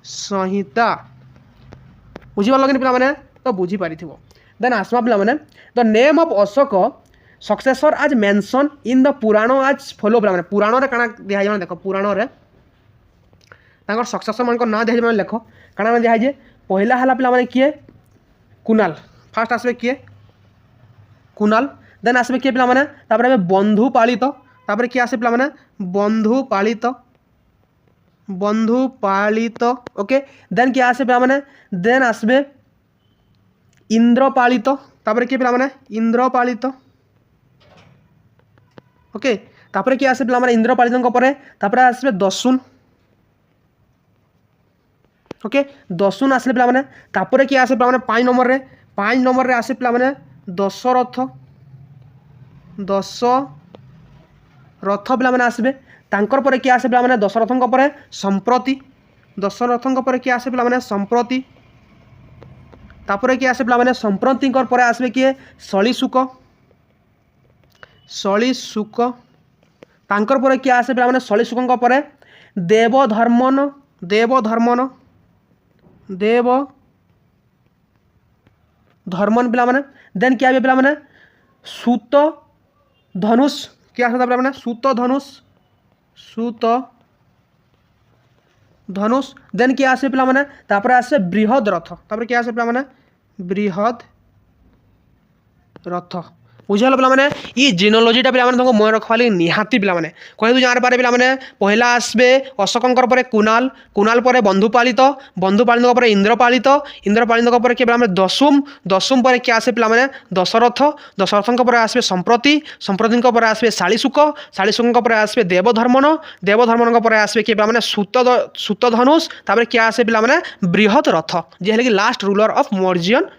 संहिता बुझीपार कि पे तो बुझीपारी देन आसमा पे the name of Ashok successor आज मेंशन इन द पुराण आज फॉलो पे पुराण में क्या दिखाई देख पुराण में सक्सेसर मान ना दिखाई लेख क्या दिखाई पहला है पे किए कुणाल फास्ट आसवे किए कुणाल देन आसवे किए पे बंधु पालित तापर किए आसे पे बंधु पालित ओके देन किए आसे पे देन आसवे इंद्रपालित तापर किए पे इंद्रपालित ओके तापर किए आसे पे इंद्रपालित आसवे दसुन ओके दसुन आसले पे तापर किए आसे पे 5 नंबर रे आसे पे दशरथ पे आसबे तांकर पर किए आसे पे दशरथ पर संप्रति दशरथ पर किए आसे पे संप्रति तापर किए आसे पे संप्रति पर आसबे किए सलीसुक सलीसुक तांकर पर किए आसे पे सलीसुक पर देवधर्मन पे देन क्या पे सूत धनुष क्या पे सूत धनुष देन क्या आसे पे तापर आसे बृहद रथ तापर क्या आसे पे बृहद रथ बुझल पे ये जिनोलॉजीटा पे तुमको मन रखा लगे निहाती पे कह जार पारे पे पहला आसबे अशोकंकर पर कुणाल कुणाल पर बंधुपालित बंधुपालित पर इंद्रपालित इंद्रपालित पर किए दसुम दसुम पर क्या आसे पे दशरथ दशरथ पर आसबे संप्रति संप्रति पर आसबे शालीसुक शालीसुक पर आसबे देवधर्मन देवधर्मन पर आसबे किए पे सूत धनुष तापर क्या आसे पे बृहद रथ जी है last ruler of Mauryan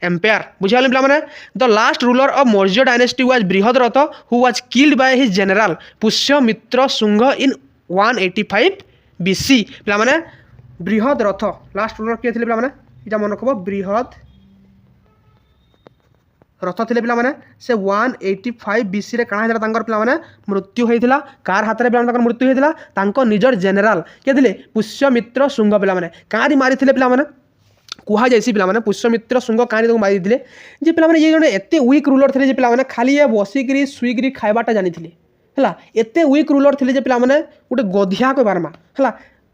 empire बुझे पे the last ruler of Maurya dynasty was Brihadratha who was killed by his general Pushyamitra Shunga in 185 BC पे बृहद्रथ लास्ट रूलर किए थे पे इटा मन रख बृहद रथ थे पे से 185 BC रे काना होता पे मृत्यु होता कार हाथ में मृत्यु होता निजर जेनेल किए थे पुष्यमित्र शुंग पे कहाँ मारी पे कहुई पे पुष्यमित्र शुंग कहीं मारी जे पे ये जन एत वीक रूलर थे पे खाली बसिक शुईक खावाटा जानी है एत वीक रूलर थे पे गोटे गधिया कह पार्मा है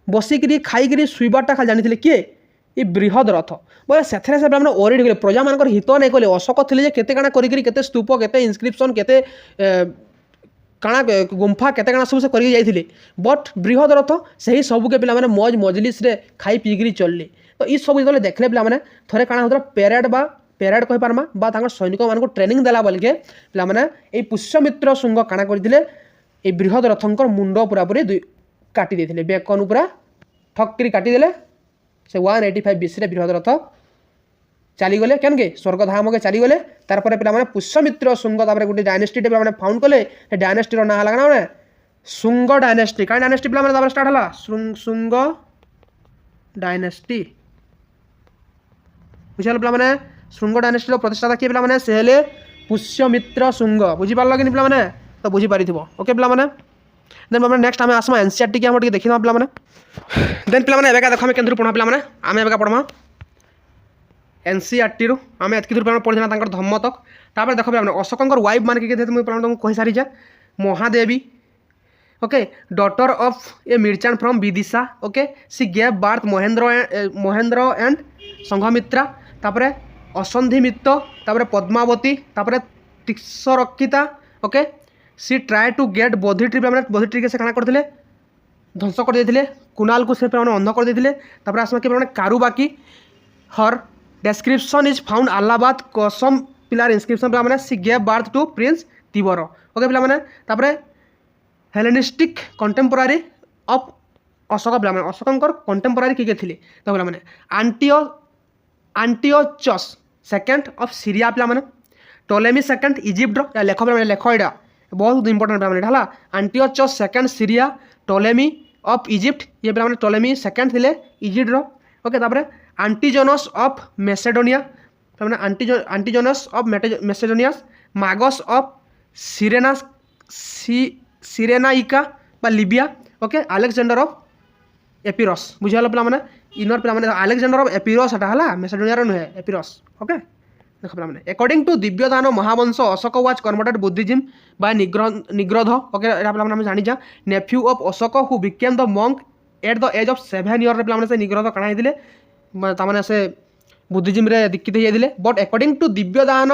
बसिक खाईक शुईबाटा खाली जानी किए ଇ ବୃହଦ ରଥ ବୋଲେ ସେଥିରେ ସେ ପିଲାମାନେ ଓରିଡ୍ ଗଲେ ପ୍ରଜାମାନଙ୍କର ହିତ ନାଇଁ କଲେ ଅଶୋକ ଥିଲେ ଯେ କେତେ କାଣା କରିକିରି କେତେ ସ୍ତୂପ କେତେ ଇନସ୍କ୍ରିପ୍ସନ୍ କେତେ କାଣା ଗୁମ୍ଫା କେତେ କାଣା ସବୁ ସେ କରିକି ଯାଇଥିଲେ ବଟ୍ ବୃହଦ ରଥ ସେହି ସବୁକେ ପିଲାମାନେ ମଜ ମଜଲିସ୍ରେ ଖାଇ ପିଇକିରି ଚଳିଲେ ତ ଇ ସବୁ ଯେତେବେଳେ ଦେଖିଲେ ପିଲାମାନେ ଥରେ କାଣା ହେଉଥିଲା ପ୍ୟାରେଡ୍ କହିପାରମା ବା ତାଙ୍କର ସୈନିକମାନଙ୍କୁ ଟ୍ରେନିଂ ଦେଲା ବୋଲିକେ ପିଲାମାନେ ଏଇ ପୁଷ୍ୟମିତ୍ର ଶୃଙ୍ଗ କାଣା କରିଥିଲେ এই বৃহৎ রথঙ্কর মুন্ড পুরাপুরি কাটি দিয়ে বেকন পুরা ঠকরি কাটিদেলে সে 185 বিসিরে বৃহৎ রথ চালিগলে কেনকে স্বর্গধামকে চালিগলে তারপরে পিলাମାନେ পুষ্যমিত্র ଶୁଙ୍ଗ ତାପରେ ଗୋଟେ ଡାଇନେଷ୍ଟିଟେ ପିଲାମାନେ ଫାଉଣ୍ଡ କଲେ ସେ ଡାଇନେଷ୍ଟିର ନାଁ ହେଲା କାଣା ଶୁଙ୍ଗ ଡାଇନେଷ୍ଟି କାଣା ଡାଇନେଷ୍ଟି ପିଲାମାନେ ତାପରେ ଷ୍ଟାର୍ଟ ହେଲା ଶୁଙ୍ଗ ଡାଇନେଷ୍ଟି ବୁଝିଗଲ ପିଲାମାନେ ଶୃଙ୍ଗ ଡାଇନେଷ୍ଟିର ପ୍ରତିଷ୍ଠାତା କିଏ ପିଲାମାନେ ସେ ହେଲେ ପୁଷ୍ୟମିତ୍ର ଶୁଙ୍ଗ ବୁଝିପାରିଲ କି ପିଲାମାନେ तो बुझी पारि ओके पे देन पे नेक्स्ट आम आसमा एनसीईआरटी की देखी पे देन पे एवं देख के पढ़ा पे आम एवं पढ़मा एनसीईआरटी आम एतक दूर पे पढ़ी धम्म तक तापर देख पे अशोकर वाइफ मान के तुमको कही सारी Mahadevi okay daughter of a merchant from Vidisha okay she gave birth Mahendra and Sanghamitra तापर असंधिमित्त तापर पद्मावती तापर Tishyarakshita okay she tried to get Bodhi tree के से काना करथिले ध्वंस कर देथिले कुणाल को से अंध कर देथिले तापर आसमा के Karuvaki her description is found Allahabad Kosam pillar inscription पे she gave birth to prince Tivara okay पे तापर हेलेनिस्टिक कंटेम्पोरारी ऑफ अशोक पे अशोकर कंटेम्पोरारी किए थे तो पे आंटियोचस सेकेंड ऑफ सीरिया पे टोलेमी सेकेंड इजिप्ट लेख पे लेख यहाँ बहुत इंपोर्टेंट पे है Antiochus second Syria Ptolemy of Egypt ये पे टोलेमी सेकेंड थे इजिप्ट ओके तापर Antigonus of Macedonia Antigonus of Macedonia's Magas of Cyrenaica बा Libya okay Alexander of Epirus बुझाल पे इनर पे अलेक्जेंडर ऑफ एपिरस है मेसेडोनिया नुहे एपिरस ओके देख पे according to Divyavadana Mahavamsa Ashoka was converted Buddhism by Nigrodha okay पे जानी nephew of Ashoka who became the monk at the age of 7 year पे से निग्रोध काना होते ताने से बुद्धिज्म रे दीक्षित होते but according to Divyavadana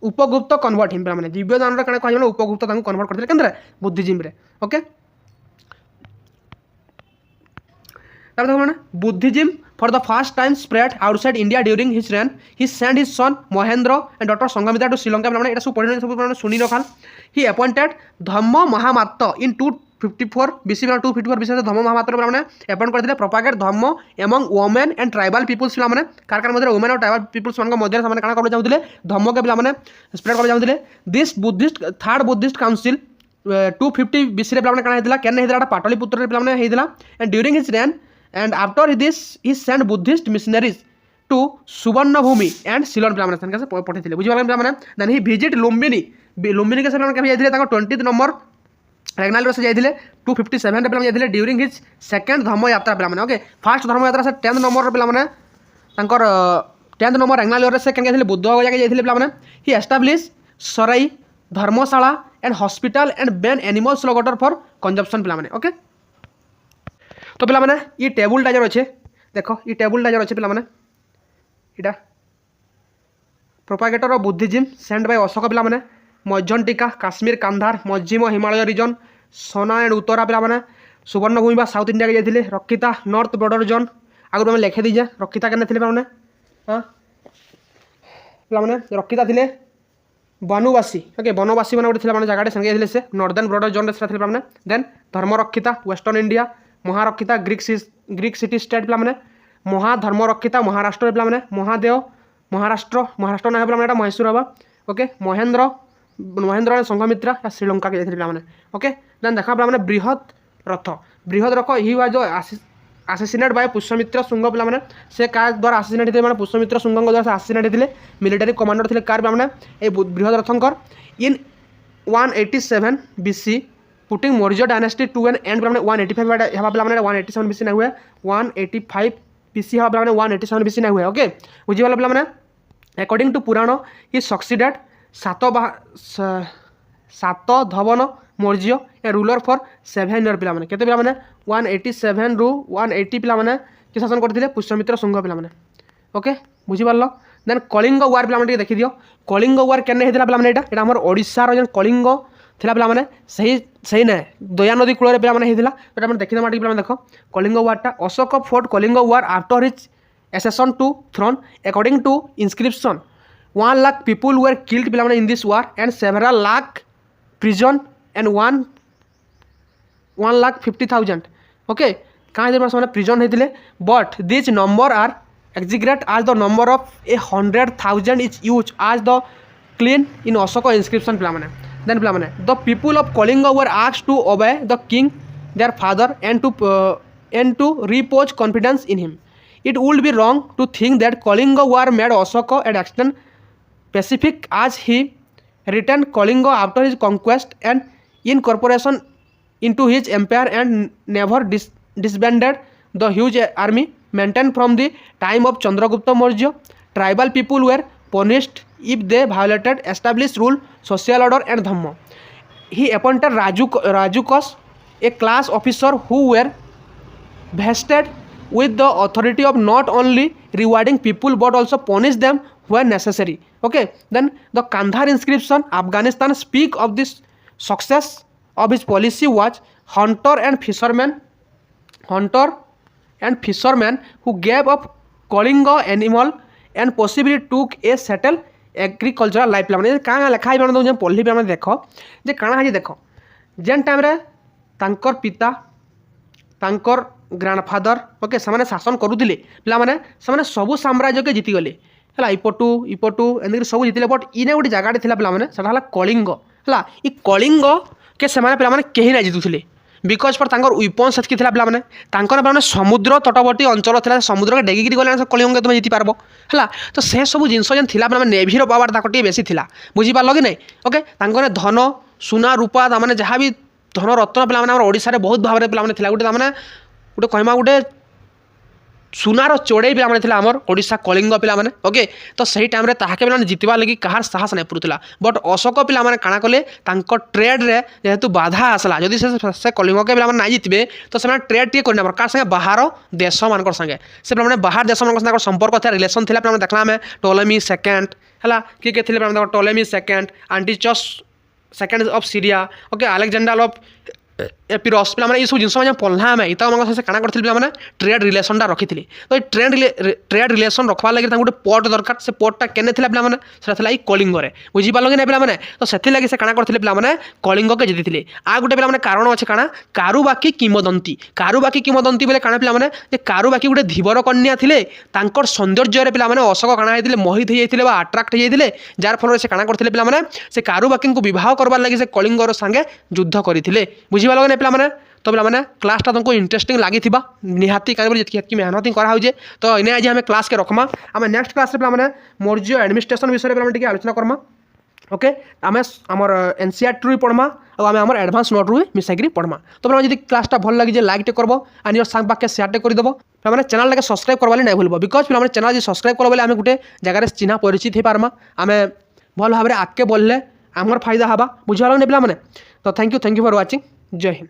Upagupta convert him पे दिव्यदान कह उपगुप्त कन्वर्ट करते के बुद्धिज्म रे okay Buddhism for the first time spread outside India during his reign he send his son Mahendra and daughter Sanghamitra to Sri Lanka पे सब पढ़ी सब सुनी रखाल he appointed Dhamma Mahamatta in 254 BC 254 BC Dhamma Mahamatra पे अपॉइंट करते propagate Dhamma among women and tribal peoples पे कार मध्य वोमेन और ट्राइबल पीपुल्स मध्य क्या कर चाहते धम्म के पे स्प्रेड कर चाहते this Buddhist third Buddhist council 250 BC पे क्या पाटलिपुत्र पे and during his rain and after this he sent Buddhist missionaries to Suvarnabhumi and Ceylon पे पठे बुझे पे देन ही विजिट लुम्बिनी के से 20th नंबर रेगनाल से जाते 257 पे जाते ड्यूरिंग हिज सेकेंड धर्म यात्रा पे ओके फास्ट धर्म यात्रा से 10th नंबर पे 10th नंबर रेगनाल से क्या बुद्ध जाके जाते पे he establish sarai dharamshala and hospital and ban animal slaughter for consumption पे ओके तो पे ये टेबुलटा जो अच्छे देख ये टेबुलटा जो अच्छे पे यहाँ propagator of Buddhism send by Ashoka पे मज्जनटिका काश्मीर कांधार मझिम हिमालय रिजन सोना एंड उत्तरा पे सुवर्णभूमि बा साउथ इंडिया के जाते रक्षिता नॉर्थ बॉर्डर जोन आगु मैं लिखे दीजे रक्षिता के थे हाँ पे रक्षिता थे बनवासी ओके बनवासी मैंने गोटे जगह से से नॉर्दर्न बॉर्डर जोन से then Dharmarakshita western India Maharakshita Greek city state पे महाधर्मरक्षिता महाराष्ट्र पे महादेव महाराष्ट्र ना पे मैसूर हवा ओके महेंद्र संघमित्रा श्रीलंका के जाते पे ओके देन देखा पे Brihadratha he was assassinate by Pushyamitra Shunga पे से क्या द्वारा आसेसिनेट होते पुष्यमित्र शुंग द्वारा से आसेसिनेट होते मिलिटारी कमांडर थे कार पे बृहद रथंकर in 187 BC putting Maurya dynasty to an end पे 185 हवा पे 187 बीसी ना हुए 185 बीसी हवा पे 187 बीसी ना हुए ओके बुझी वाला पे according to Purana he succeeded Shatadhanvan Maurya a ruler for 7 year पे 187 रु 180 पे कि शासन करते पुष्यमित्र शुंग पे ओके बुझीपार देन कलिंग वार पे देखी दियो कलिंग वार केने होता पे यहाँ आम ओडार जो कलिंग थिला पे सही ना दयानदी कूल पे पे देखी पे देख कलिंग वार्टा Ashoka fought Kalinga war after his accession to throne according to inscription 1 lakh people were killed पे in this war and several lakh prison and 1,50,000 okay कहाँ प्रिजन होते but this number are exaggerate as the number of 100,000 is used as the clean in Ashoka inscription पे then पे the people of Kalinga were asked to obey the king their father and to repose confidence in him. It would be wrong to think that Kalinga war made Ashoka an extent pacific as he returned Kalinga after his conquest and incorporation into his empire and never disbanded the huge army maintained from the time of Chandragupta Maurya. Tribal people were punished if they violated established rule, social order and dhamma. He appointed Rajukas, a class officer who were vested with the authority of not only rewarding people but also punish them when necessary. Okay, then the Kandhar inscription Afghanistan speak of this success of his policy was hunter and fishermen who gave up Kalinga animal and possibly took a settled agricultural life पे क्या लिखा है पढ़ी पे देख जे काଣା है देख जेन टाइम रे तांकर पिता तांकर ग्रांडफादर ओके से शासन करुले पे सबू साम्राज्य के जीतीगले है इपटू एमती सब जीतले बट इने गोटे जगह पे कलिंग है ये कलिंग के पे कहीं ना जीतुले बिकज फर तांकर विपन सेतकी पे समुद्र तटवर्ती अंचल था समुद्र के डेगिकी गले कलिंग तुम जीति पारब है तो से सब जिनस जेन पे नेभीर पावर ताकि बेसी थिला बुझीपार कि नहीं ओके धन सुना रूपा तमाने जहाँ भी धन रत्न पे ओडिशा बहुत भाव में पे गोटे गोटे कहमा गोटे सुनार चोड़े पे आमर ओडिशा कलिंग पे ओके तो सही टाइम रे ताके पे जितवा लगी कहार साहस नहीं पुरुला बट अशोक पे काଣା कले ट्रेड रे जेहेतु बाधा आसला जदि से कलिंग के पे ना जितबे तो से ट्रेड टे करने कार संगे बाहर देश मान संगे से पे बाहर देश मान संपर्क था रिलेसन थी देखला आम टोलेमी सेकेंड है किए थे Ptolemy second Antiochus second of Syria okay Alexander of Epirus पे ये सब जिन पढ़ला आम इतना से काଣା करथिले पे ट्रेड रिलेसनटा रखी तो ये ट्रेड रिलेसन रखवा लगे गोटे पोर्ट दरकार से पोर्टा केने पे से कलिंग बुझीपार कि नहीं पे तो से लगे से काଣା करथिले पे कलिंग के जीति आ गोटे पे कारण अच्छे काଣା कारुबाकी किंवदंती बोले काଣା पे कारुबाकी गोटे धीवर कन्या थे सौंदर्य पे अशोक काଣା होते मोहित होते आट्राक्ट होते जार फल से काଣା करथिले पे से कारुबाकी को विवाह करवार लगे से कलिंगर संगे युद्ध करते बुझी लगे पे तो पे क्लासटा तुमको इंटरेस्टिंग लगी निहाती कहीं मेहनत ही कराऊे तो इन्हें आज आम क्लास के रखमा आम नेक्स्ट क्लास पे मौर्य एडमिनिस्ट्रेशन विषय पे आलोचना करमा ओके आम आमर एनसीईआरटी भी पढ़मा और आम एडवांस नोट भी मिसाइक पढ़मा तो पे क्लासटा भल लगे लाइक टे करब एंड योर सांग पाके शेयर टे करदेव पे चैनल के सब्सक्राइब करवा नहीं भूल बिकज पे चैनल सब्सक्राइब कर बोले आम गोटे जगह चिन्ह परिचित हो पार्मा आम भल भाव में आगे बढ़ले आमर फायदा हाँ बुझे पे तो थैंक यू फॉर वाचिंग जय हिंद।